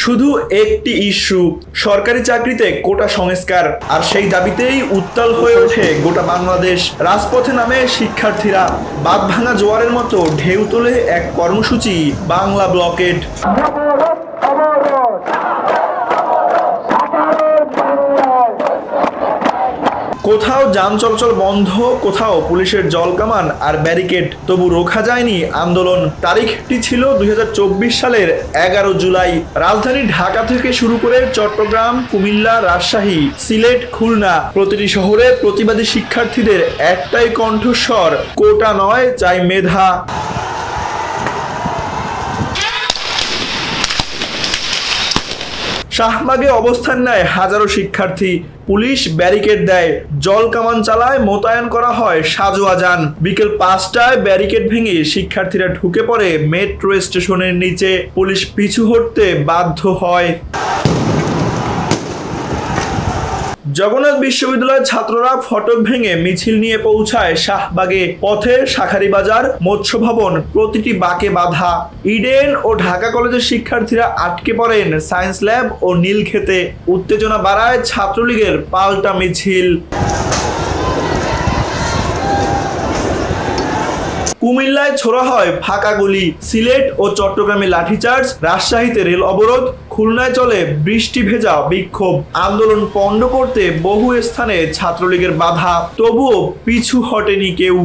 শুধু একটি ইস্যু, সরকারি চাকরিতে কোটা সংস্কার। আর সেই দাবিতেই উত্তাল হয়ে ওঠে গোটা বাংলাদেশ। রাজপথে নামে শিক্ষার্থীরা, বাঁধভাঙা জোয়ারের মতো ঢেউ তোলে এক কর্মসূচি, বাংলা ব্লকেড। কোথাও যান চলাচল বন্ধ, কোথাও পুলিশের জলকামান আর ব্যারিকেড, তবু রোখা যায়নি আন্দোলন। তারিখটি ছিল 2024 সালের 11 জুলাই। রাজধানী ঢাকা থেকে শুরু করে চট্টগ্রাম, কুমিল্লা, রাজশাহী, সিলেট, খুলনা, প্রতিটি শহরে প্রতিবাদী শিক্ষার্থীদের একটাই কণ্ঠস্বর, কোটা নয়, চাই মেধা। শাহবাগে অবস্থান নেয় হাজারো শিক্ষার্থী, পুলিশ ব্যারিকেড দেয়, জল কামান চালায়, মোতায়েন করা হয় সাজোয়া যান। বিকেল 5টায় ব্যারিকেড ভেঙে শিক্ষার্থীরা ঢুকে পড়ে মেট্রো স্টেশনের নিচে, পুলিশ পিছু হটতে বাধ্য হয়। জগন্নাথ বিশ্ববিদ্যালয়ের ছাত্ররা ফটক ভেঙে মিছিল নিয়ে পৌঁছায় শাহবাগে। পথে শাঁখারীবাজার, মৎস্য ভবন, প্রতিটি বাঁকে বাধা। ইডেন ও ঢাকা কলেজের শিক্ষার্থীরা আটকে পড়েন সায়েন্স ল্যাব ও নীলক্ষেতে। উত্তেজনা বাড়ায় ছাত্রলীগের পাল্টা মিছিল। কুমিল্লায় ছোড়া হয় ফাঁকা গুলি, সিলেট ও চট্টগ্রামে লাঠিচার্জ, রাজশাহীতে রেল অবরোধ, খুলনায় চলে বৃষ্টি ভেজা বিক্ষোভ। আন্দোলন পণ্ড করতে বহু স্থানে ছাত্রলীগের বাধা, তবুও পিছু হটেনি কেউ।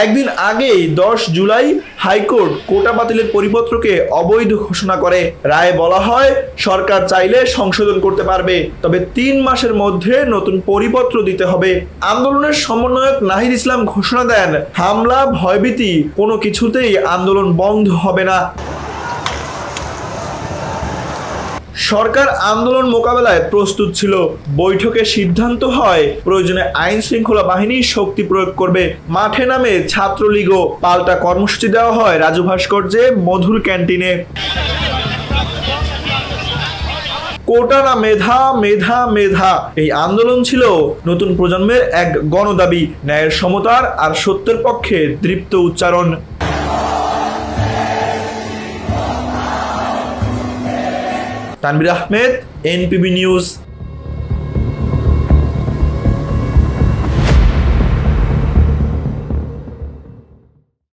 একদিন আগেই 10 জুলাই হাইকোর্ট কোটা বাতিলের পরিপত্রকে অবৈধ ঘোষণা করে। রায়ে বলা হয়, সরকার চাইলে সংশোধন করতে পারবে, তবে 3 মাসের মধ্যে নতুন পরিপত্র দিতে হবে। আন্দোলনের সমন্বয়ক নাহিদ ইসলাম ঘোষণা দেন, হামলা, ভয়ভীতি কোনো কিছুতেই আন্দোলন বন্ধ হবে না। সরকার আন্দোলন মোকাবেলায় প্রস্তুত ছিল। বৈঠকে সিদ্ধান্ত হয়, প্রয়োজনে আইন শৃঙ্খলা বাহিনী শক্তি প্রয়োগ করবে। মাঠে নামে ছাত্রলীগও, পাল্টা কর্মসূচি দেওয়া হয় রাজু ভাস্কর্যে, মধুর ক্যান্টিনে। কোটা না মেধা, মেধা মেধা, এই আন্দোলন ছিল নতুন প্রজন্মের এক গণদাবি, ন্যায়ের, সমতার আর সত্যের পক্ষে দৃপ্ত উচ্চারণ। Tanvir Ahmed, NPB news.